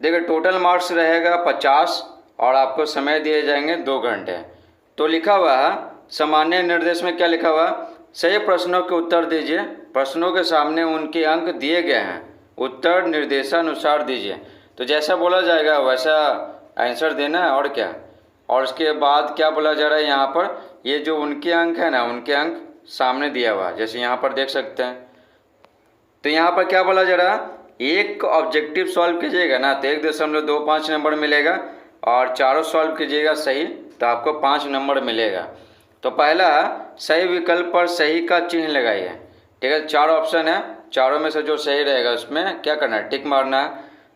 देखिए total marks रहेगा 50 और आपको समय दिए जाएंगे 2 घंटे। तो लिखा हुआ है सामान्य निर्देश में क्या लिखा हुआ है, सही प्रश्नों के उत्तर दीजिए, प्रश्नों के सामने उनके अंक दिए गए हैं, उत्तर निर्देशानुसार दीजिए। तो जैसा बोला जाएगा वैसा आंसर देना है और क्या। और उसके बाद क्या बोला जा रहा है यहाँ पर, ये जो उनके अंक है ना, उनके अंक सामने दिया हुआ है, जैसे यहाँ पर देख सकते हैं। तो यहाँ पर क्या बोला जा रहा है, एक ऑब्जेक्टिव सॉल्व कीजिएगा ना तो 1.25 नंबर मिलेगा, और चारों सॉल्व कीजिएगा सही तो आपको 5 नंबर मिलेगा। तो पहला सही विकल्प पर सही का चिन्ह लगाइए। ठीक है, 4 ऑप्शन है, चारों में से जो सही रहेगा उसमें क्या करना है, टिक मारना है।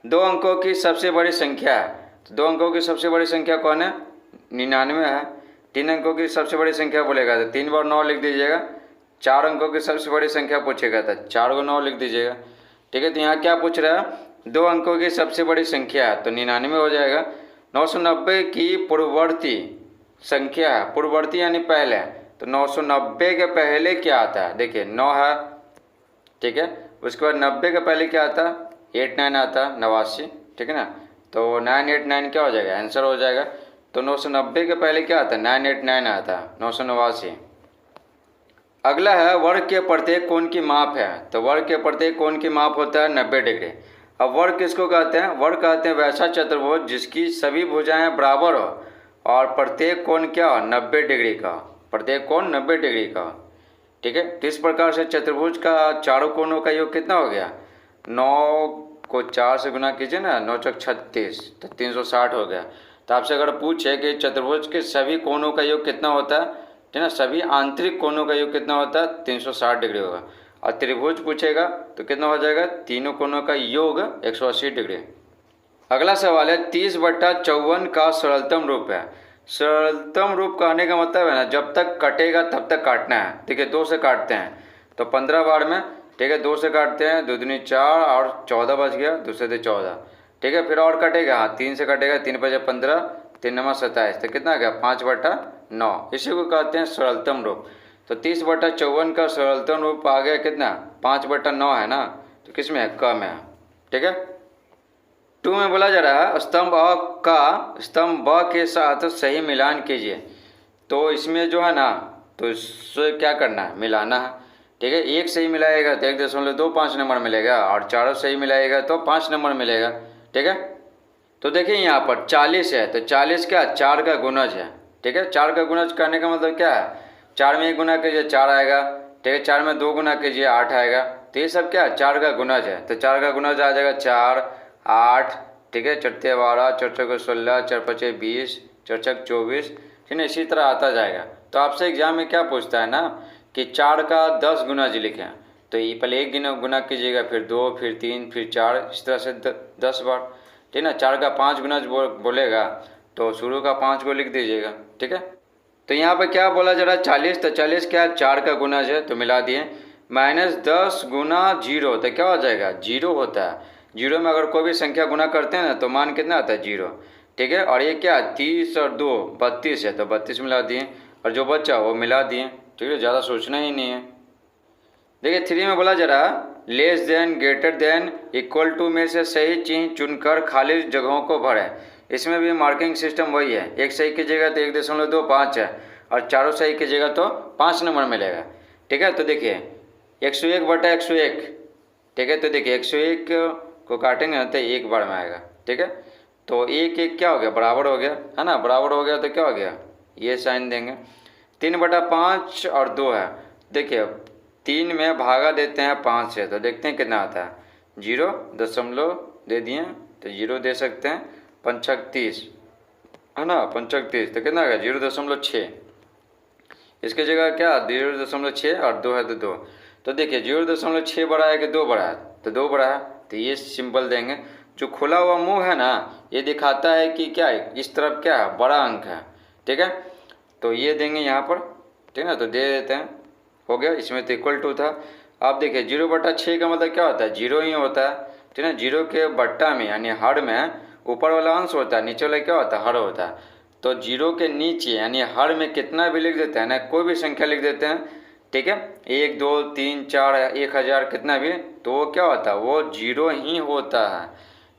2 अंकों की सबसे बड़ी संख्या है, तो 2 अंकों की सबसे बड़ी संख्या कौन है, 99 है। 3 अंकों की सबसे बड़ी संख्या बोलेगा तो 3 बार 9 लिख दीजिएगा। 4 अंकों की सबसे बड़ी संख्या पूछेगा तो 4 को 9 लिख दीजिएगा। ठीक है, तो यहाँ क्या पूछ रहा है, 2 अंकों की सबसे बड़ी संख्या है तो 99 हो जाएगा। 990 की पूर्ववर्ती संख्या है, पूर्ववर्ती यानी पहले, तो 990 के पहले क्या आता है, देखिए 9 है। ठीक है, उसके बाद 90 के पहले क्या आता है, 89 आता है, 89। ठीक है ना, तो 989 क्या हो जाएगा, आंसर हो जाएगा। तो 990 के पहले क्या आता है, 989 आता है, 989। अगला है वर्ग के प्रत्येक कोण की माप है, तो वर्ग के प्रत्येक कोण की माप होता है 90 डिग्री। अब वर्ग किसको कहते हैं, वर्ग कहते हैं वैसा चतुर्भुज जिसकी सभी भुजाएं बराबर हो और प्रत्येक कोण क्या हो, 90 डिग्री का, प्रत्येक कोण 90 डिग्री का। ठीक है, तो इस प्रकार से चतुर्भुज का चारों कोणों का योग कितना हो गया, 9 को 4 से गुना कीजिए ना, 9 चौक 36, तो 360 हो गया। तो आपसे अगर पूछे कि चतुर्भुज के सभी कोणों का योग कितना होता है, ठीक है ना, सभी आंतरिक कोणों का योग कितना होता है, 360 डिग्री होगा। और त्रिभुज पूछेगा तो कितना हो जाएगा, तीनों कोणों का योग 180 डिग्री। अगला सवाल है 30/54 का सरलतम रूप है। सरलतम रूप कहने का मतलब है ना, जब तक कटेगा तब तक काटना है। देखिए 2 से काटते हैं तो 15 बार में, ठीक है, 2 से काटते हैं, 2 दूनी 4 और 14 बच गया, 2 से 14। ठीक है, फिर और कटेगा, हाँ 3 से कटेगा, 3 बजे 15, 3 नंबर 27, तो कितना आ गया 5/9। इसी को कहते हैं सरलतम रूप। तो 30/54 का सरलतम रूप आ गया कितना, 5/9 है ना, तो किस में है, क में है। ठीक है, 2 में बोला जा रहा है स्तंभ अ का स्तंभ ब के साथ सही मिलान कीजिए। तो इसमें जो है ना, तो इससे क्या करना है, मिलाना है। ठीक है, एक सही मिलाएगा तो 1.25 नंबर मिलेगा, और चारों सही मिलाएगा तो 5 नंबर मिलेगा। ठीक है, तो देखिए यहाँ पर 40 है, तो 40 क्या, 4 का गुणज है। ठीक है, 4 का गुणज करने का मतलब क्या है, 4 में 1 गुना कीजिए 4 आएगा। ठीक है, 4 में 2 गुना कीजिए 8 आएगा। तो ये सब क्या, 4 का गुणज है, तो 4 का गुणज आ जाएगा 4, 8। ठीक है, 4 12, 4 4 16, 4 5 20, 4 6 24। ठीक है, इसी तरह आता जाएगा। तो आपसे एग्जाम में क्या पूछता है ना कि 4 का 10 गुणज लिखें, तो ये पहले 1 गुना कीजिएगा, फिर 2, फिर 3, फिर 4, इस तरह से 10 बार। ठीक है ना, 4 का 5 गुणज बोलेगा तो शुरू का 5 को लिख दीजिएगा। ठीक है, तो यहाँ पर क्या बोला जा रहा है 40, तो 40 क्या, 4 का गुणज है तो मिला दिए। -10 गुना 0 तो क्या हो जाएगा, 0 होता है। 0 में अगर कोई भी संख्या गुना करते हैं ना तो मान कितना आता है, 0। ठीक है, और ये क्या, 30 और 2 32 है, तो 32 मिला दिए, और जो बचा वो मिला दिए। ठीक है, ज़्यादा सोचना ही नहीं है। देखिए 3 में बोला जा रहा है less than, greater than, equal to में से सही चिन्ह चुनकर खाली जगहों को भरें। इसमेमें भी मार्किंग सिस्टम वही है, एक सही कीजिएगा तो 1.25 है, और चारों सही कीजिएगा तो 5 नंबर मिलेगा। ठीक है, तो देखिए 101/101। ठीक है, तो देखिए 101 को काटेंगे ना तो 1 बार में आएगा। ठीक है, तो 1 1 क्या हो गया, बराबर हो गया, है ना, बराबर हो गया तो क्या हो गया, ये साइन देंगे। 3/5 और 2 है, देखिए 3 में भागा देते हैं 5 से, तो देखते हैं कितना आता है, 0 दशमलव दे दिए तो 0 दे सकते हैं, 5 30, है ना, 5 30, तो कितना आ गया 0.6। इसकी जगह क्या 0.6 और 2 है तो 2। तो देखिए 0.6 बड़ा है कि 2 बड़ा है, तो 2 बड़ा है, तो ये सिंबल देंगे। जो खुला हुआ मुंह है ना, ये दिखाता है कि क्या है, इस तरफ क्या है, बड़ा अंक है। ठीक है, तो ये देंगे यहाँ पर। ठीक है ना, तो दे देते हैं, हो गया। इसमें तो इक्वल टू था। आप देखिए 0/6 का मतलब क्या होता है, 0 ही होता है। ठीक है ना, 0 के बट्टा में यानी हर में ऊपर वाला अंश होता है, नीचे वाला क्या होता है, हर होता है। तो 0 के नीचे यानी हर में कितना भी लिख देते हैं ना, कोई भी संख्या लिख देते हैं। ठीक है, 1 2 3 4 1000 कितना भी, तो वो क्या होता है, वो 0 ही होता है।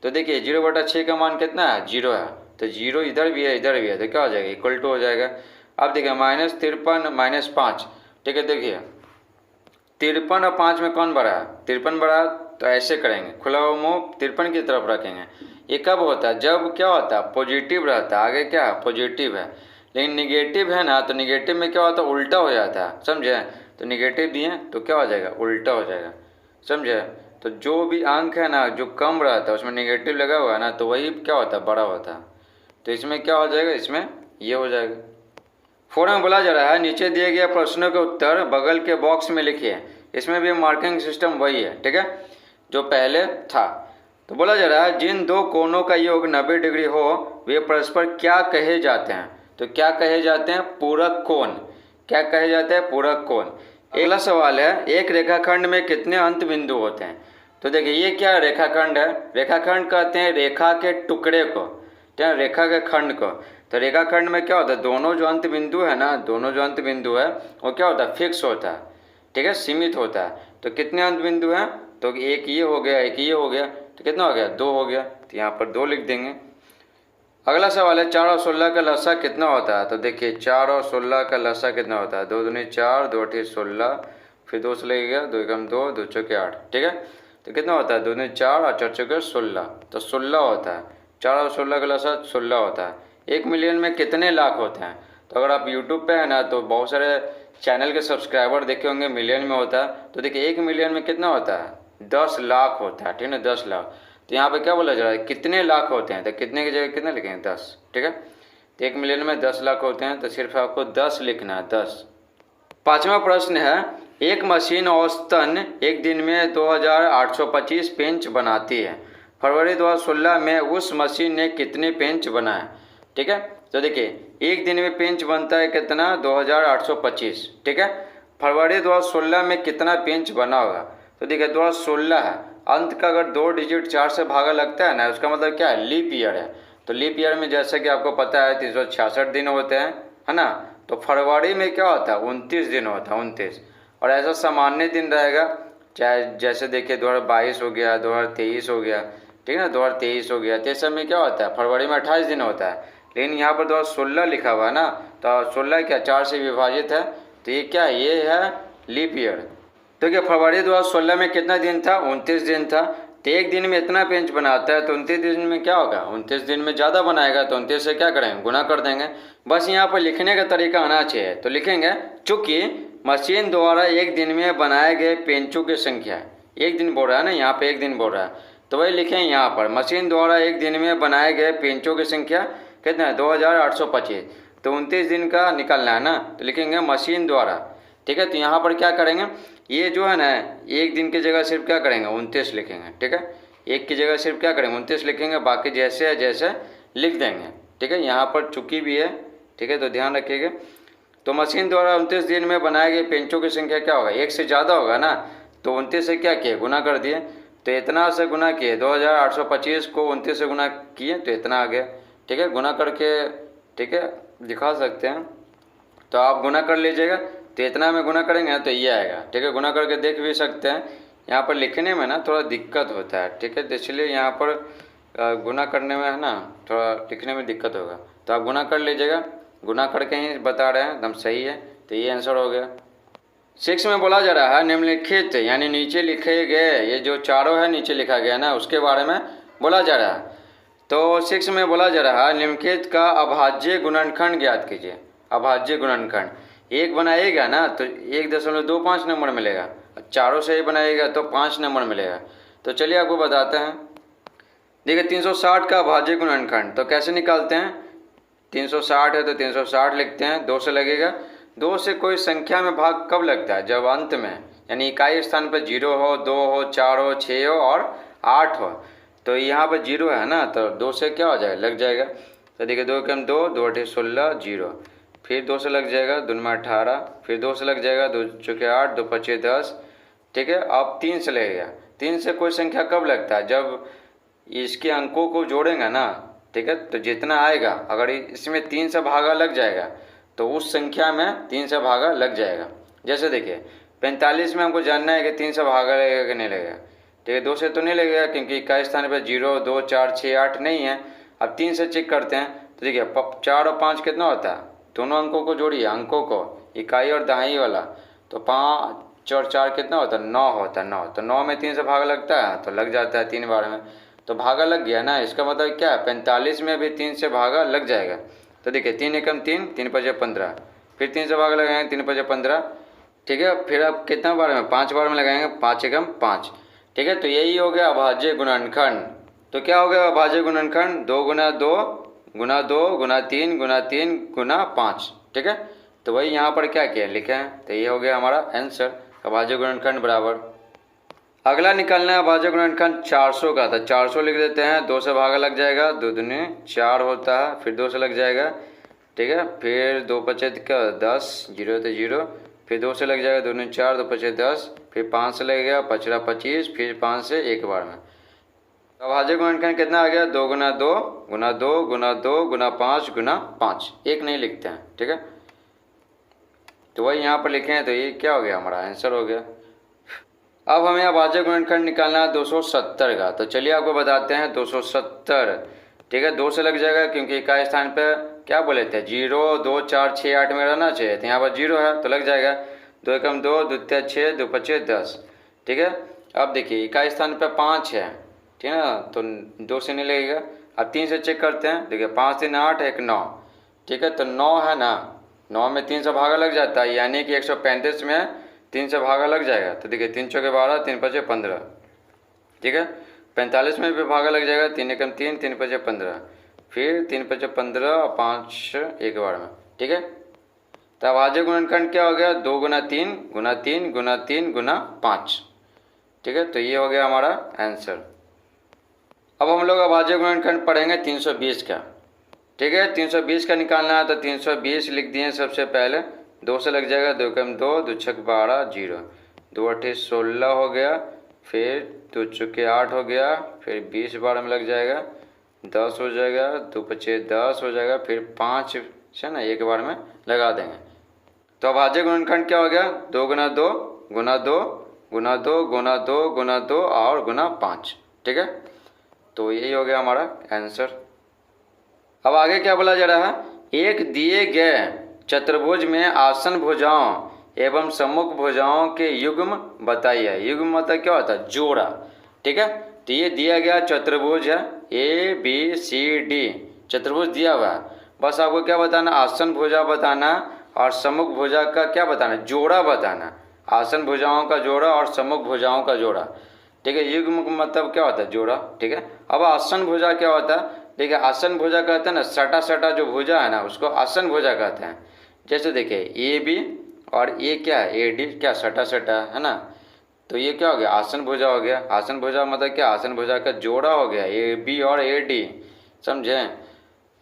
तो देखिए 0/6 का मान कितना है, 0 है, तो 0 इधर भी है इधर भी है, तो क्या हो जाएगा, इक्वल टू हो जाएगा। अब देखिए -53 -5, ठीक है, देखिए 53 और 5 में कौन बड़ा है, 53 बड़ा है, तो ऐसे करेंगे, खुला हुआ मुँह 53 की तरफ रखेंगे। ये कब होता है, जब क्या होता है, पॉजिटिव रहता है, आगे क्या है, पॉजिटिव है। लेकिन निगेटिव है ना, तो निगेटिव में क्या होता है, उल्टा हो जाता है, समझे। तो निगेटिव दिए तो क्या हो जाएगा, उल्टा हो जाएगा, समझे। तो जो भी अंक है ना जो कम रहता है उसमें निगेटिव लगा हुआ है ना, तो वही क्या होता है, बड़ा होता है। तो इसमें क्या हो जाएगा, इसमें ये हो जाएगा। 4 में बोला जा रहा है नीचे दिए गए प्रश्नों के उत्तर बगल के बॉक्स में लिखिए। इसमें भी मार्किंग सिस्टम वही है, ठीक है, जो पहले था। तो बोला जा रहा है जिन दो कोणों का योग 90 डिग्री हो वे परस्पर क्या कहे जाते हैं। तो क्या कहे जाते हैं, पूरक कोण। क्या कहे जाते हैं, पूरक कोण। अगला सवाल है एक रेखाखंड में कितने अंत बिंदु होते हैं। तो देखिए ये क्या रेखाखंड है, रेखाखंड कहते हैं रेखा के टुकड़े को, क्या, रेखा के खंड को। तो रेखाखंड में क्या होता है, दोनों जो अंत बिंदु है ना, दोनों जो अंत बिंदु है वो क्या होता है, फिक्स होता है, ठीक है, सीमित होता है। तो कितने अंत बिंदु हैं, तो एक ये हो गया, एक ये हो गया, तो कितना हो गया, 2 हो गया, तो यहाँ पर 2 लिख देंगे। अगला सवाल है 4 और 16 का लसा कितना होता है। तो देखिए 4 और 16 का लसा कितना होता है, 2 दूनी 4, 2 अठी 16, फिर 2 से लगेगा, 2 एकम 2, 2 चौके 8, ठीक है। तो कितना होता है, 2 दूनी 4 और 4 चौके 16, तो 16 होता है। 4 और 16 का लसा 16 होता है। 1 मिलियन में कितने लाख होते हैं। तो अगर आप यूट्यूब पे है ना तो बहुत सारे चैनल के सब्सक्राइबर देखे होंगे मिलियन में होता है। तो देखिए 1 मिलियन में कितना होता है, 10 लाख होता है, ठीक है, 10 लाख। तो यहाँ पे क्या बोला जा रहा है, कितने लाख होते हैं, तो कितने की जगह कितने लिखेंगे, 10, ठीक है। तो 1 मिलियन में 10 लाख होते हैं, तो सिर्फ आपको 10 लिखना है, 10। 5वां प्रश्न है एक मशीन औसतन एक दिन में 2825 पेंच बनाती है। फरवरी 2016 में उस मशीन ने कितने पेंच बनाए, ठीक है। तो देखिए एक दिन में पेंच बनता है कितना, 2825, ठीक है। फरवरी 2016 में कितना पेंच बना होगा। तो देखिए 2016 है, अंत का अगर 2 डिजिट 4 से भागा लगता है ना, उसका मतलब क्या है, लीप ईयर है। तो लीप ईयर में जैसे कि आपको पता है 366 दिन होते हैं, है ना। तो फरवरी में क्या होता है, 29 दिन होता है, 29। और ऐसा सामान्य दिन रहेगा, चाहे जैसे देखिए 2022 हो गया, 2023 हो गया, ठीक है ना, 2023 हो गया, तो इस सब में क्या होता है, फरवरी में 28 दिन होता है। लेकिन यहाँ पर 2016 लिखा हुआ है ना, तो 16 क्या 4 से विभाजित है, तो ये क्या है, ये है लीप ईयर। तो क्या फरवरी 2016 में कितना दिन था, 29 दिन था। तो एक दिन में इतना पेंच बनाता है, तो 29 दिन में क्या होगा, 29 दिन में ज़्यादा बनाएगा, तो 29 से क्या करेंगे, गुना कर देंगे। बस यहाँ पर लिखने का तरीका आना चाहिए। तो लिखेंगे चूँकि मशीन द्वारा एक दिन में बनाए गए पेंचों की संख्या, एक दिन बोल रहा है ना, यहाँ पे एक दिन बोल रहा है, तो वही लिखें यहाँ पर मशीन द्वारा एक दिन में बनाए गए पेंचों की संख्या कितना है, 2825। तो 29 दिन का निकलना है ना, तो लिखेंगे मशीन द्वारा, ठीक है। तो यहाँ पर क्या करेंगे, ये जो है ना एक दिन की जगह सिर्फ क्या करेंगे, 29 लिखेंगे, ठीक है। एक की जगह सिर्फ क्या करेंगे, 29 लिखेंगे, बाकी जैसे है जैसे लिख देंगे, ठीक है। यहाँ पर चूकी भी है, ठीक है, तो ध्यान रखिएगा। तो मशीन द्वारा 29 दिन में बनाए गए पेंचों की संख्या क्या होगा, एक से ज़्यादा होगा ना, तो 29 से क्या किए, गुना कर दिए, तो इतना से गुना किए, 2825 को 29 से गुना किए तो इतना आ गया, ठीक है। गुना करके, ठीक है, दिखा सकते हैं, तो आप गुना कर लीजिएगा, तो इतना में गुना करेंगे तो ये आएगा, ठीक है। गुना करके देख भी सकते हैं, यहाँ पर लिखने में ना थोड़ा दिक्कत होता है, ठीक है, तो इसलिए यहाँ पर गुना करने में है ना थोड़ा लिखने में दिक्कत होगा, तो आप गुना कर लीजिएगा, गुना करके ही बता रहे हैं, एकदम सही है। तो ये आंसर हो गया। 6 में बोला जा रहा है निम्नलिखित यानी नीचे लिखे गए, ये जो चारों है नीचे लिखा गया ना, उसके बारे में बोला जा रहा है। तो 6 में बोला जा रहा है निम्नलिखित का अभाज्य गुणनखंड ज्ञात कीजिए। अभाज्य गुणनखंड, एक बनाइएगा ना तो 1.25 नंबर मिलेगा, चारों से ही बनाइएगा तो 5 नंबर मिलेगा। तो चलिए आपको बताते हैं। देखिए 360 का अभाज्य गुणनखंड तो कैसे निकालते हैं, 360 है तो 360 लिखते हैं, 2 से लगेगा। 2 से कोई संख्या में भाग कब लगता है, जब अंत में यानी इकाई स्थान पर 0 हो, 2 हो, 4 हो, 6 हो और 8 हो। तो यहाँ पर 0 है ना, तो 2 से क्या हो जाएगा, लग जाएगा। तो देखिए 2 कम 2, 2 अठी 16, 0, फिर 2 से लग जाएगा, 2 में 18, फिर 2 से लग जाएगा, 2 चौके 8, 2 पचे 10, ठीक है। अब 3 से लगेगा। 3 से कोई संख्या कब लगता है, जब इसके अंकों को जोड़ेंगे ना, ठीक है, तो जितना आएगा अगर इसमें 3 से भागा लग जाएगा तो उस संख्या में 3 से भागा लग जाएगा। जैसे देखिए 45 में हमको जानना है कि 3 से भागा लगेगा कि नहीं लगेगा, ठीक है, 2 से तो नहीं लगेगा क्योंकि इकाई स्थान पर 0, 2, 4, 6, 8 नहीं है। अब 3 से चेक करते हैं तो देखिए 4 और 5 कितना होता है, दोनों अंकों को जोड़िए, अंकों को, इकाई और दहाई वाला, तो 5 और 4 कितना होता है, 9 होता है, 9। तो 9 में 3 से भागा लगता है तो लग जाता है 3 बार में, तो भागा लग गया ना। इसका मतलब क्या है, 45 में भी 3 से भागा लग जाएगा। तो देखिए 3 एकम 3, 3 पचे 15, फिर 3 से भागा लगाएंगे 3 पचे 15, ठीक है। फिर आप कितना बार में, 5 बार में लगाएंगे, 5 एकम 5, ठीक है। तो यही हो गया अभाज्य गुणनखंड। तो क्या हो गया अभाज्य गुणनखंड, 2 गुना 2 गुना 2 गुना 3 गुना 3 गुना 5, ठीक है। तो वही यहाँ पर क्या किया लिखे हैं, तो ये हो गया हमारा आंसर, अभाज्य गुणनखंड बराबर। अगला निकालना है अभाज्य गुणनखंड 400 का, तो 400 लिख देते हैं, 2 से भागा लग जाएगा, 2 दूनी 4 होता है, फिर 2 से लग जाएगा, ठीक है। फिर 2 पचे क्या 10, 0 तो 0, फिर 2 से लग जाएगा, 2 दूनी 4, 2 पचे 10, फिर 5 से लगेगा, 5 25, फिर 5 से एक बार में। तो अभाज्य गुणनखंड कितना आ गया, 2 गुना 2 गुना 2 गुना 2 गुना 5 गुना 5, एक नहीं लिखते हैं, ठीक है। तो वही यहाँ पर लिखे हैं, तो ये क्या हो गया हमारा आंसर हो गया। अब हमें अभाज्य गुणनखंड निकालना है 270 का, तो चलिए आपको बताते हैं 270, ठीक है। 2 से लग जाएगा क्योंकि इकाई स्थान पे क्या बोले थे, 0, 2, 4, 6, 8 में रहना चाहिए, तो यहाँ पर 0 है तो लग जाएगा, 2 एकम 2, 2 तिया 6, 2 पचे 10, ठीक है। अब देखिए इकाई स्थान पे 5 है, ठीक है ना, तो 2 से नहीं लगेगा। अब 3 से चेक करते हैं, देखिए 5 3 8 1 9, ठीक है। तो 9 है ना, 9 में 3 से भागा लग जाता है, यानी कि 135 में 3 से भागा लग जाएगा। तो देखिए 3 चौके 12, 3 पचे 15, ठीक है। 45 में भी भागा लग जाएगा, 3 एकम 3, 3 पचे 15, फिर 3 पचे 15 और 5 एक बार में, ठीक है। तो अभाज्य गुणनखंड क्या हो गया, 2 गुना 3 गुना 3 गुना 3 गुना 5, ठीक है। तो ये हो गया हमारा आंसर। अब हम लोग अभाज्य गुणनखंड पढ़ेंगे 320 का, ठीक है। 320 का निकालना है, तो 320 लिख दिए सबसे पहले, 2 से लग जाएगा, 2 एकम 2, 2 छक 12, 0, 2 अट्ठे 16 हो गया, फिर 2 चौके 8 हो गया, फिर 20 बार में लग जाएगा, 10 हो जाएगा, 2 पचे 10 हो जाएगा, फिर 5 से ना एक बार में लगा देंगे। तो अभाज्य गुणनखंड क्या हो गया, 2 गुना 2 गुना 2 गुना 2 गुना 2 गुना 2 और गुना 5, ठीक है। तो यही हो गया हमारा आंसर। अब आगे क्या बोला जा रहा है, एक दिए गए चतुर्भुज में आसन भुजाओं एवं सम्मुख भुजाओं के युग्म बताइए। युग्म मतलब क्या होता है, जोड़ा, ठीक है। तो ये दिया गया चतुर्भुज है, ABCD चतुर्भुज दिया हुआ है, बस आपको क्या बताना, आसन भुजा बताना और सम्मुख भुजा का क्या बताना, जोड़ा बताना, आसन भुजाओं का जोड़ा और सम्मुख भुजाओं का जोड़ा, ठीक है। युग्म मतलब क्या होता है, जोड़ा, ठीक है। अब आसन भुजा क्या होता है, देखिए आसन भुजा कहते हैं ना, सटा सटा जो भुजा है ना उसको आसन भुजा कहते हैं। जैसे देखिए AB और ये क्या है, AD क्या सटा सटा है ना, तो ये क्या हो गया, आसन भुजा हो गया। आसन भुजा मतलब क्या, आसन भुजा का जोड़ा हो गया, AB और AD, समझे।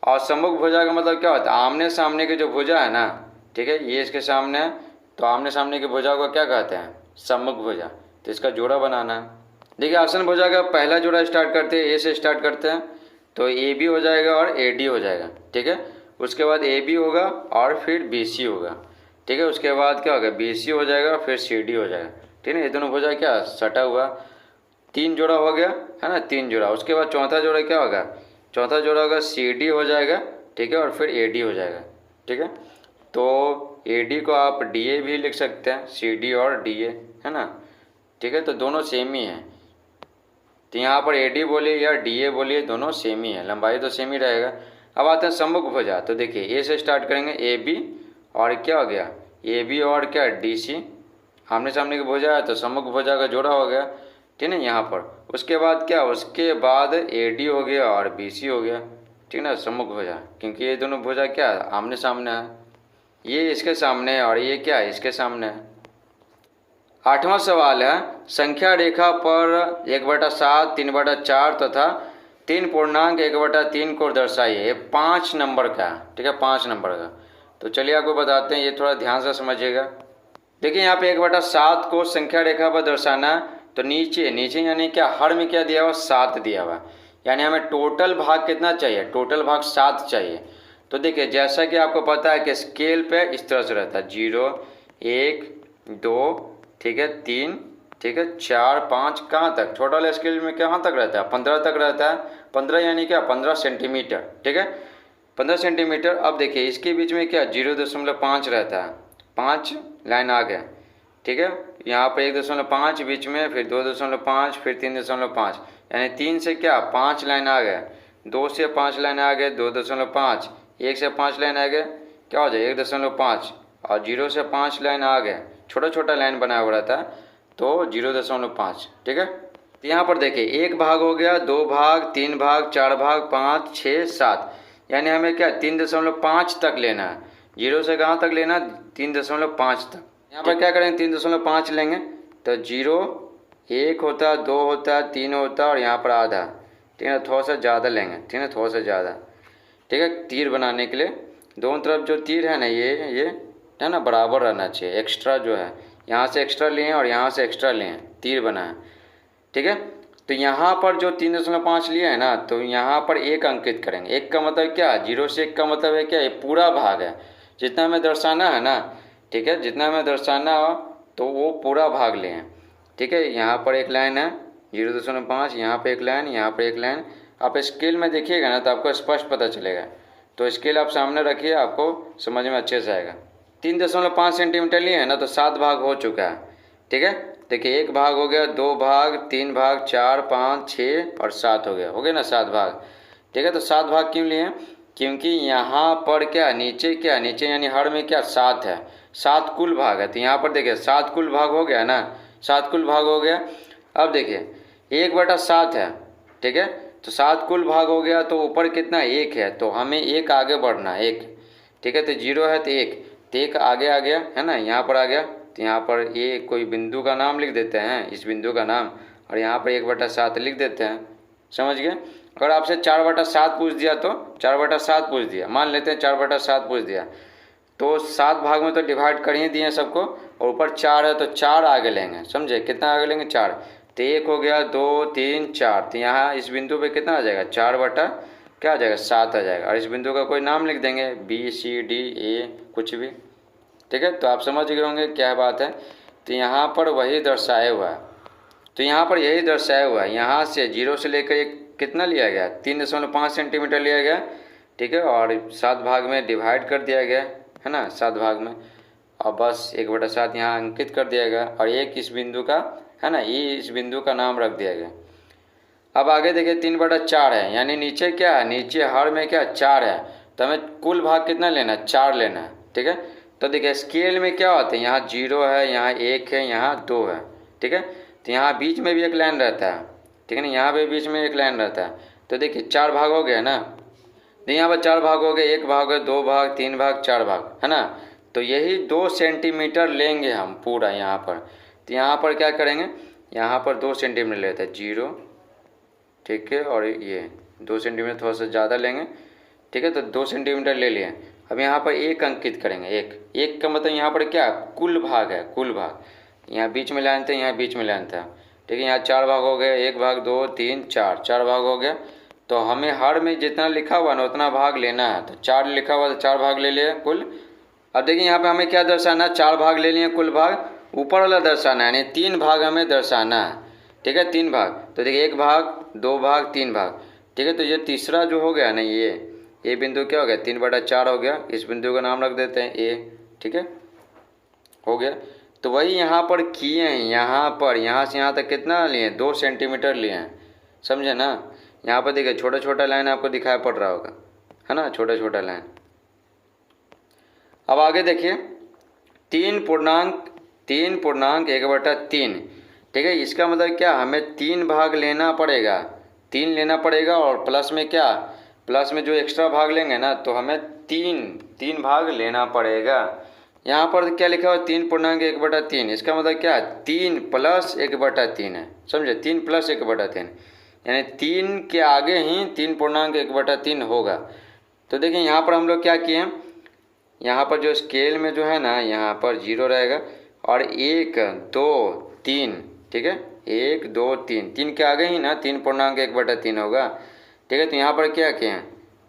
और सम्मुख भुजा का मतलब क्या होता है, आमने सामने की जो भुजा है ना, ठीक है, ये इसके सामने है, तो आमने सामने की भुजा को क्या कहते हैं, सम्मुख भुजा, तो इसका जोड़ा बनाना है। देखिए आसन भुजा का पहला जोड़ा स्टार्ट करते हैं, A से स्टार्ट करते हैं, तो AB हो जाएगा और AD हो जाएगा, ठीक है। उसके बाद AB होगा और फिर BC होगा, ठीक है। उसके बाद क्या होगा, BC हो जाएगा, फिर CD हो जाएगा, ठीक है। ये दोनों भुजा क्या सटा हुआ, 3 जोड़ा हो गया है ना, 3 जोड़ा। उसके बाद चौथा जोड़ा क्या होगा, चौथा जोड़ा होगा CD हो जाएगा, ठीक है, और फिर AD हो जाएगा, ठीक है। तो AD को आप DA भी लिख सकते हैं, CD और DA है ना, ठीक है। तो दोनों सेम ही हैं, तो यहाँ पर AD बोलिए या DA बोलिए, दोनों सेम ही है, लंबाई तो सेम ही रहेगा। अब आते हैं सम्मुख भुजा, तो देखिए A से स्टार्ट करेंगे, AB और क्या हो गया, AB और क्या DC, आमने सामने की भुजा है तो सम्मुख भुजा का जोड़ा हो गया, ठीक है यहाँ पर। उसके बाद क्या, उसके बाद AD हो गया और BC हो गया, ठीक है ना, सम्मुख भुजा, क्योंकि ये दोनों भुजा क्या है, आमने सामने है, ये इसके सामने है और ये क्या है, इसके सामने है। 8वां सवाल है, संख्या रेखा पर 1/7, 3/4 तथा 3 पूर्णांक 1/3 को दर्शाइए। 5 नंबर का, ठीक है, 5 नंबर का। तो चलिए आपको बताते हैं, ये थोड़ा ध्यान से समझिएगा। देखिए यहाँ पे 1/7 को संख्या रेखा पर दर्शाना, तो नीचे नीचे यानी क्या, हर में क्या दिया हुआ, 7 दिया हुआ, यानी हमें टोटल भाग कितना चाहिए, टोटल भाग 7 चाहिए। तो देखिए जैसा कि आपको पता है कि स्केल पे इस तरह से रहता है, 0 1 2, ठीक है, 3, ठीक है। 4 5 कहाँ तक, छोटा वाला स्केल में कहाँ तक रहता है, 15 तक रहता है। 15 यानी क्या, 15 सेंटीमीटर, ठीक है, 15 सेंटीमीटर। अब देखिए इसके बीच में क्या 0.5 रहता है, 5 लाइन आ गया, ठीक है। यहाँ पर 1.5 बीच में, फिर 2.5, फिर 3.5, यानी 3 से क्या 5 लाइन आ गया, 2 से 5 लाइन आ गए 2.5, 1 से 5 लाइन आ गए, क्या हो जाए 1.5, और 0 से 5 लाइन आ गए, छोटा छोटा लाइन बना हुआ रहता है तो 0.5, ठीक है। तो यहाँ पर देखिए 1 भाग हो गया, 2 भाग, 3 भाग, 4 भाग, 5 6 7, यानी हमें क्या 3.5 तक लेना है। 0 से कहाँ तक लेना, 3.5 तक। यहाँ पर क्या करेंगे 3.5 लेंगे तो 0 1 होता है, 2 होता है, 3 होता है, और यहाँ पर आधा, ठीक है, थोड़ा सा ज़्यादा लेंगे, ठीक है, थोड़ा सा ज़्यादा, ठीक है। तीर बनाने के लिए दोनों तरफ जो तीर है ना ये है ना बराबर रहना चाहिए। एक्स्ट्रा जो है यहाँ से एक्स्ट्रा लिए और यहाँ से एक्स्ट्रा लिए, तीर बना है, ठीक है। तो यहाँ पर जो 3.5 लिए है ना, तो यहाँ पर 1 अंकित करेंगे। 1 का मतलब क्या, 0 से 1 का मतलब है क्या, ये पूरा भाग है, जितना हमें दर्शाना है ना, ठीक है, जितना हमें दर्शाना हो तो वो पूरा भाग लें, ठीक है। यहाँ पर एक लाइन है 0.5, यहाँ पे एक लाइन, यहाँ पे एक लाइन। आप स्केल में देखिएगा ना तो आपको स्पष्ट पता चलेगा, तो स्केल आप सामने रखिए, आपको समझ में अच्छे से आएगा। 3.5 सेंटीमीटर लिए है ना, तो 7 भाग हो चुका है, ठीक है। देखिए 1 भाग हो गया, 2 भाग, 3 भाग, 4 5 6 और 7 हो गया ना 7 भाग, ठीक है। तो 7 भाग क्यों लिए, क्योंकि यहाँ पर क्या नीचे यानी हर में क्या 7 है, 7 कुल भाग है। तो यहाँ पर देखिए 7 कुल भाग हो गया ना, 7 कुल भाग हो गया। अब देखिए 1/7 है, ठीक है, तो 7 कुल भाग हो गया, तो ऊपर कितना 1 है, तो हमें 1 आगे बढ़ना है, 1, ठीक है। तो 0 है तो 1, तो 1 आगे आ गया है ना, यहाँ पर आ गया। तो यहाँ पर ये कोई बिंदु का नाम लिख देते हैं, इस बिंदु का नाम, और यहाँ पर 1/7 लिख देते हैं, समझ गए। अगर आपसे 4/7 पूछ दिया तो 4/7 पूछ दिया, मान लेते हैं 4/7 पूछ दिया, तो 7 भाग में तो डिवाइड कर ही दिए सबको, और ऊपर 4 है तो 4 आगे लेंगे, समझे, कितना आगे लेंगे 4। तो 1 हो गया, 2 3 4, तो यहाँ इस बिंदु पे कितना आ जाएगा 4/7 आ जाएगा, और इस बिंदु का कोई नाम लिख देंगे BCDA कुछ भी, ठीक है। तो आप समझ गए होंगे क्या बात है। तो यहाँ पर वही दर्शाया हुआ है, तो यहाँ पर यही दर्शाया हुआ है, यहाँ से 0 से लेकर एक कितना लिया गया 3.5 सेंटीमीटर लिया गया, ठीक है, और 7 भाग में डिवाइड कर दिया गया है ना, 7 भाग में, और बस 1/7 यहाँ अंकित कर दिया गया, और एक इस बिंदु का है ना, ये इस बिंदु का नाम रख दिया गया। अब आगे देखिए 3/4 है, यानी नीचे क्या है, नीचे हर में क्या 4 है, तो हमें कुल भाग कितना लेना है 4 लेना है, ठीक है। तो देखिए स्केल में क्या होता है, यहाँ 0 है, यहाँ 1 है, यहाँ 2 है, ठीक है। तो यहाँ बीच में भी एक लाइन रहता है, ठीक है ना, यहाँ पे बीच में एक लाइन रहता है। तो देखिए 4 भाग हो गया ना, तो यहाँ पर 4 भाग हो गए, 1 भाग है, 2 भाग, 3 भाग, 4 भाग, है ना। तो यही 2 सेंटीमीटर लेंगे हम पूरा यहाँ पर। तो यहाँ पर क्या करेंगे, यहाँ पर 2 सेंटीमीटर लेते हैं 0, ठीक है, और ये 2 सेंटीमीटर थोड़ा सा ज़्यादा लेंगे, ठीक है। तो 2 सेंटीमीटर ले लिए। अब यहाँ पर 1 अंकित करेंगे, 1 का मतलब यहाँ पर क्या कुल भाग है, कुल भाग, यहाँ बीच में लाइन था, यहाँ बीच में लाइन था, ठीक है। यहाँ 4 भाग हो गए, 1 भाग, 2 3 4 भाग हो गया। तो हमें हर में जितना लिखा हुआ ना उतना भाग लेना है, तो 4 लिखा हुआ तो 4 भाग ले लिए कुल। अब देखिए यहाँ पे हमें क्या दर्शाना है, 4 भाग ले लिए कुल भाग, ऊपर वाला दर्शाना है, यानी 3 भाग हमें दर्शाना है, ठीक है, 3 भाग। तो देखिए 1 भाग, 2 भाग, 3 भाग, ठीक है। तो ये तीसरा जो हो गया ना, ये बिंदु क्या हो गया 3/4 हो गया, इस बिंदु का नाम रख देते हैं A, ठीक है, हो गया। तो वही यहाँ पर किए हैं, यहाँ पर यहाँ से यहाँ तक कितना लिए 2 सेंटीमीटर लिए हैं, समझे ना। यहाँ पर देखिए छोटा छोटा लाइन आपको दिखाई पड़ रहा होगा, है ना, छोटा छोटा लाइन। अब आगे देखिए 3.1/3, ठीक है। इसका मतलब क्या, हमें 3 भाग लेना पड़ेगा, 3 लेना पड़ेगा, और प्लस में क्या, प्लस में जो एक्स्ट्रा भाग लेंगे ना, तो हमें 3 भाग लेना पड़ेगा। यहाँ पर क्या लिखा हुआ 3.1/3, इसका मतलब क्या 3 + 1/3 है, समझे, 3 + 1/3, यानी 3 के आगे ही 3.1/3 होगा। तो देखिए यहाँ पर हम लोग क्या किए हैं, यहाँ पर जो स्केल में जो है ना, यहाँ पर 0 रहेगा, और 1 2 3, ठीक है, 1 2 3 के आगे ही ना 3.1/3 होगा, ठीक है। तो यहाँ पर क्या किए हैं,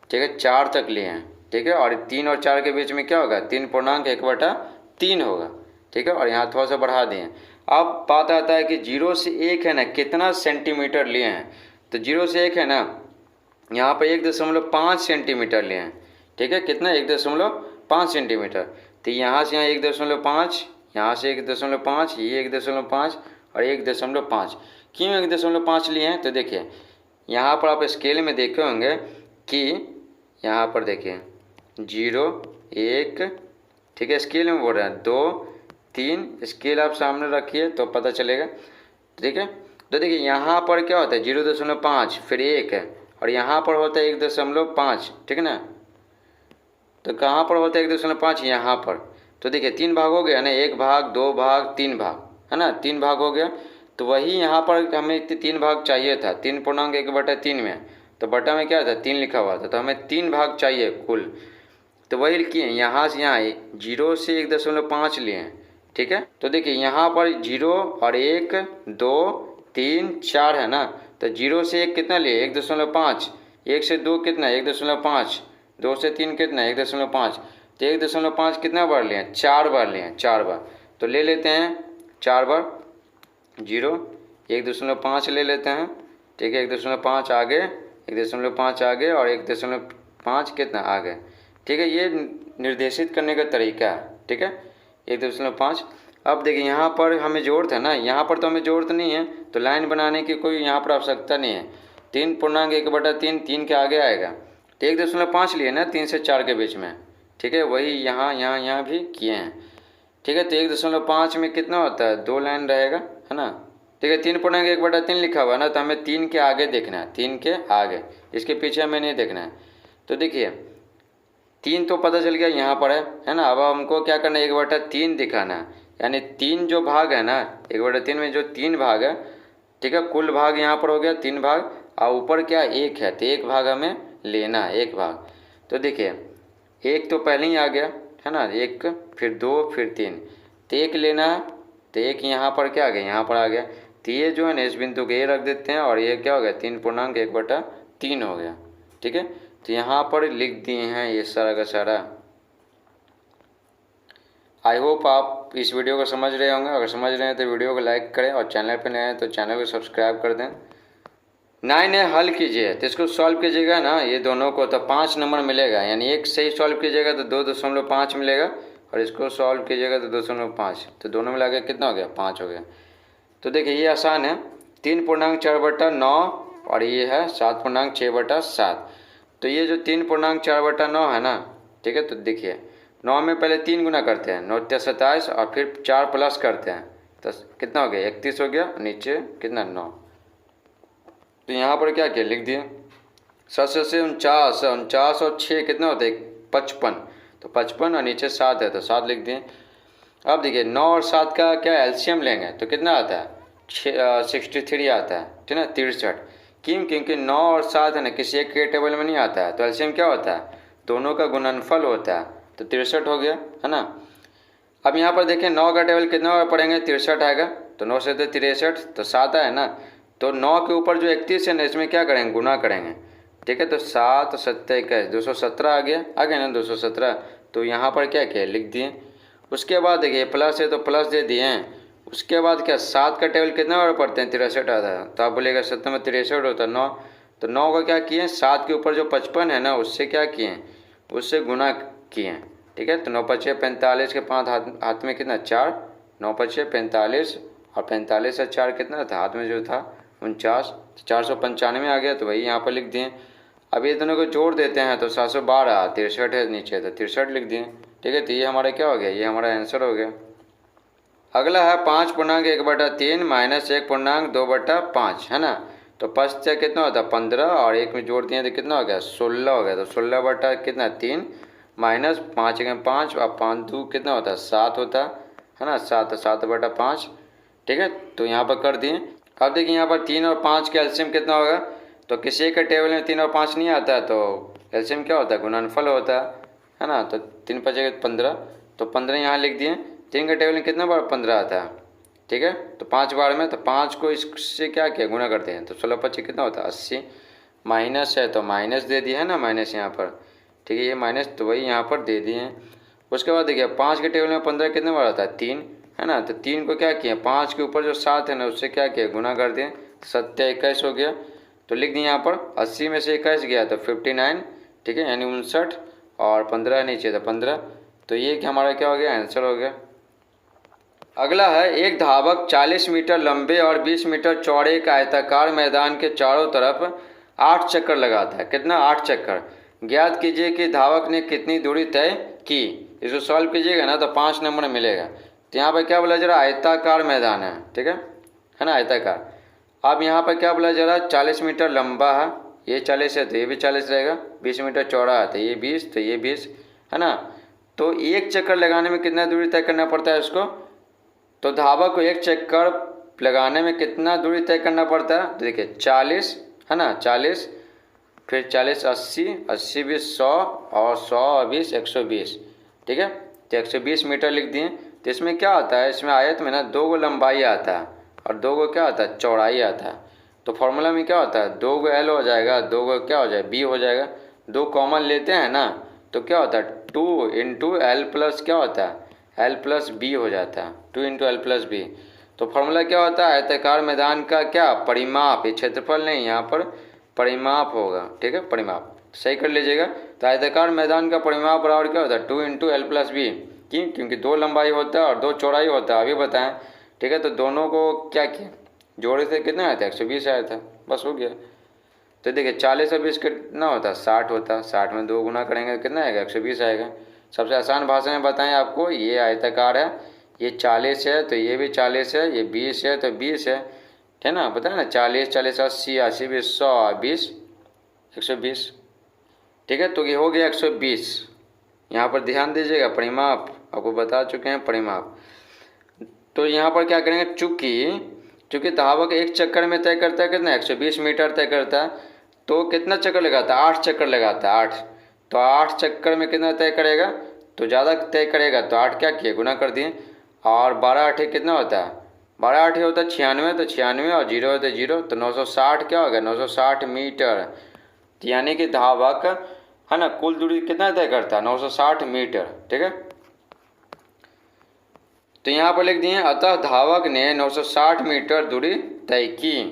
ठीक है, 4 तक लिए हैं, ठीक है, और 3 और 4 के बीच में क्या होगा 3.1/3 होगा, ठीक है, और यहाँ थोड़ा सा बढ़ा दिए। अब बात आता है कि 0 से 1 है ना कितना सेंटीमीटर लिए हैं। तो 0 से 1 है ना, यहाँ पर 1.5 सेंटीमीटर लिए हैं। ठीक है, कितना 1.5 सेंटीमीटर। तो यहाँ से यहाँ 1.5, यहाँ से 1.5, ये 1.5 और 1.5। क्यों 1.5 लिए हैं? तो देखिए यहाँ पर आप स्केल में देखे होंगे कि यहाँ पर देखिए 0, 1, ठीक है, स्केल में बोल रहे हैं 2, 3, स्केल आप सामने रखिए तो पता चलेगा। ठीक है, तो देखिए यहाँ पर क्या होता है 0.5, फिर 1 है, और यहाँ पर होता है 1.5। ठीक है ना, तो कहाँ पर होता है 1.5? यहाँ पर। तो देखिए 3 भाग हो गया ना, 1 भाग, 2 भाग, 3 भाग, है ना, 3 भाग हो गया। तो वही यहाँ पर हमें 3 भाग चाहिए था, 3.1/3 में, तो बटा में क्या था 3 लिखा हुआ था, तो हमें 3 भाग चाहिए कुल। तो वही किए, यहाँ से यहाँ 0 से 1.5 लिए हैं। ठीक है, तो देखिए यहाँ पर 0 और 1, 2, 3, 4 है ना, तो 0 से 1 कितना लिए 1.5, 1 से 2 कितना 1.5, 2 से 3 कितना 1.5, तो 1.5 कितना बार लिए हैं 4 बार लिए हैं, 4 बार। तो ले लेते हैं 4 बार 0, 1.5 ले लेते हैं। ठीक है, 1.5 आगे, 1.5 आगे और 1.5 कितना आगे। ठीक है, ये निर्देशित करने का तरीका है। ठीक है, 1.5। अब देखिए यहाँ पर हमें ज़रूरत है ना, यहाँ पर तो हमें ज़रूरत नहीं है, तो लाइन बनाने की कोई यहाँ पर आवश्यकता नहीं है। 3.1/3 3 के आगे आएगा, तो 1.5 लिए ना 3 से 4 के बीच में। ठीक है, वही यहाँ भी किए हैं। ठीक है, तो 1.5 में कितना होता है 2 लाइन रहेगा, है ना। ठीक है, 3.1/3 लिखा हुआ है ना, तो हमें 3 के आगे देखना है, 3 के आगे, इसके पीछे हमें नहीं देखना है। तो देखिए 3 तो पता चल गया यहाँ पर है ना। अब हमको क्या करना है 1/3 दिखाना है, यानी 3 जो भाग है ना 1/3 में जो 3 भाग है। ठीक है, कुल भाग यहाँ पर हो गया 3 भाग, और ऊपर क्या 1 है, तो 1 भाग हमें लेना है, 1 भाग। तो देखिए 1 तो पहले ही आ गया है ना, 1, फिर 2, फिर 3, तो 1 लेना है, तो 1 यहाँ पर क्या आ गया, यहाँ पर आ गया। तो ये जो है ना इस बिंदु को ये रख देते हैं, और ये क्या हो गया 3.1/3 हो गया। ठीक है, तो यहाँ पर लिख दिए हैं ये सारा का सारा। आई होप आप इस वीडियो को समझ रहे होंगे। अगर समझ रहे हैं तो वीडियो को लाइक करें, और चैनल पर नए हैं तो चैनल को सब्सक्राइब कर दें। 9 है हल कीजिए, तो इसको सॉल्व कीजिएगा ना ये दोनों को, तो 5 नंबर मिलेगा, यानी एक सही सॉल्व कीजिएगा तो 2.5 मिलेगा, और इसको सॉल्व कीजिएगा तो 2.5, तो दोनों मिला के कितना हो गया 5 हो गया। तो देखिए ये आसान है, 3.4/9 और ये है 7.6/7। तो ये जो 3.4/9 है ना, ठीक है, तो देखिए 9 में पहले 3 गुना करते हैं, 9 × 27 और फिर 4 प्लस करते हैं, तो कितना हो गया 31 हो गया, नीचे कितना 9। तो यहाँ पर क्या किया लिख दिए 7 से 49 और 6 कितना होता है 55, तो 55 और नीचे 7 है तो 7 लिख दिए। अब देखिए 9 और 7 का क्या एलसीएम लेंगे तो कितना आता है 63 आता है, ठीक है ना 63। क्योंकि 9 और 7 है ना किसी एक के टेबल में नहीं आता है, तो एलसीएम क्या होता है दोनों का गुणनफल होता है, तो 63 हो गया, है ना। अब यहाँ पर देखें 9 का टेबल कितना पढ़ेंगे 63 आएगा, तो 9 से 63 तो 7 है ना, तो 9 के ऊपर जो 31 है ना इसमें क्या करेंगे गुना करेंगे। ठीक है, तो 7 7 21 217 आ गया ना 217, तो यहाँ पर क्या किया लिख दिए। उसके बाद देखिए प्लस है तो प्लस दे दिए हैं। उसके बाद क्या 7 का टेबल कितना बार पढ़ते हैं 63 आता है, तो आप बोलेगा 7 में 63 होता है 9, तो 9 का क्या किए 7 के ऊपर जो 55 है ना उससे क्या किए उससे गुना किए। ठीक है, तो 9 × 5 = 45 के 5 हाथ में कितना 4, 9 × 5 = 45 और 45 से 4 कितना था हाथ में जो था 49, 495 आ गया, तो वही यहाँ पर लिख दिए। अब ये दोनों को जोड़ देते हैं तो 712, 63 है नीचे तो 63 लिख दिए। ठीक है, तो ये हमारा क्या हो गया, ये हमारा आंसर हो गया। अगला है 5.1/3 - 1.2/5, है ना, तो 5 से कितना होता है 15 और 1 में जोड़ दिए तो कितना हो गया 16 हो गया, तो 16/3 माइनस 5 × 5 और 5 2 कितना होता है 7 होता है ना, 7/5। ठीक है, तो यहाँ पर कर दिए। अब देखिए यहाँ पर 3 और 5 का एलसीएम कितना होगा, तो किसी का टेबल में 3 और 5 नहीं आता है, तो एलसीएम क्या होता है गुणनफल होता है ना, तो 3 × 5 = 15, तो 15 यहाँ लिख दिए। 3 के टेबल में कितना बार 15 आता है, ठीक है, तो 5 बार में, तो 5 को इससे क्या किया गुना करते हैं, तो 16 × 5 कितना होता है 80, माइनस है तो माइनस दे दिया है ना माइनस यहाँ पर। ठीक है, ये माइनस तो वही यहाँ पर दे दिए हैं। उसके बाद देखिए 5 के टेबल में 15 कितने बार आता है 3, है ना। तो 3 को क्या किए, 5 के ऊपर जो 7 है ना उससे क्या किया, गुना कर दिए, 7 21 हो गया। तो लिख दिए यहाँ पर 80 में से 21 गया तो 59, ठीक है, यानी 59, और 15 नीचे था 15। तो ये कि हमारा क्या हो गया, आंसर हो गया। अगला है, एक धावक 40 मीटर लंबे और 20 मीटर चौड़े एक आयताकार मैदान के चारों तरफ 8 चक्कर लगाता है। कितना, 8 चक्कर। ज्ञात कीजिए कि धावक ने कितनी दूरी तय की। इसको सॉल्व कीजिएगा ना तो 5 नंबर मिलेगा। तो यहाँ पर क्या बोला जा रहा है, आयताकार मैदान है, ठीक है ना, आयताकार। अब यहाँ पर क्या बोला जा रहा है, 40 मीटर लंबा है, ये 40 है तो ये भी 40 रहेगा, 20 मीटर चौड़ा है तो ये 20, तो ये 20, है ना। तो एक चक्कर लगाने में कितना दूरी तय करना पड़ता है उसको, तो धावक को एक चक्कर लगाने में कितना दूरी तय करना पड़ता है, तो देखिए 40, है ना, 40, फिर 40 80, 80 20 100, और 100 और 20 120, ठीक है। तो 120 मीटर लिख दिए। तो इसमें क्या आता है, इसमें आयत में ना 2 गो लंबाई आता है और 2 गो क्या आता है, चौड़ाई आता है। तो फॉर्मूला में क्या होता है, 2 गो L हो जाएगा, 2 गो क्या हो जाएगा, B हो जाएगा। 2 कॉमन लेते हैं ना तो क्या होता है, 2 इंटू L प्लस क्या होता है, L प्लस B हो जाता है, 2 इंटू L प्लस B। तो फॉर्मूला क्या होता है, आयताकार मैदान का क्या परिमाप, ये क्षेत्रफल नहीं, यहाँ पर परिमाप होगा, ठीक है, परिमाप सही कर लीजिएगा। तो आयताकार मैदान का परिमाप बराबर क्या होता है, 2 इंटू L प्लस B। क्योंकि 2 लंबाई होता है और 2 चौड़ाई होता है, अभी बताएं, ठीक है। तो दोनों को क्या किया, जोड़े से कितना आया था, 120 आया था, बस हो गया। तो देखिए 40 और 20 कितना होता है, 60 होता है, 60 में 2 गुना करेंगे तो कितना आएगा, 120 आएगा। सबसे आसान भाषा में बताएं आपको, ये आयताकार है, ये 40 है तो ये भी 40 है, ये 20 है तो 20 है, ठीक है ना, बताए ना, 40 40 80 80 20 100 20 120, ठीक है। तो ये हो गया 120। यहाँ पर ध्यान दीजिएगा, परिमाप आपको बता चुके हैं, परिमाप। तो यहाँ पर क्या करेंगे, चूँकि धावक एक चक्कर में तय करता है कितना, 120 मीटर तय करता है, तो कितना चक्कर लगाता है, 8 चक्कर लगाता है, 8। तो 8 चक्कर में कितना तय करेगा, तो ज़्यादा तय करेगा तो 8 क्या किए, गुना कर दिए। और 12 8 कितना होता है, 12 8 होता है 96, तो 96 और 0 है तो 0, तो 960 क्या होगा, 960 मीटर। तो यानी कि धावक, है ना, कुल दूरी कितना तय करता है, 960 मीटर, ठीक है। तो यहाँ पर लिख दिए, अतः धावक ने 960 मीटर दूरी तय की।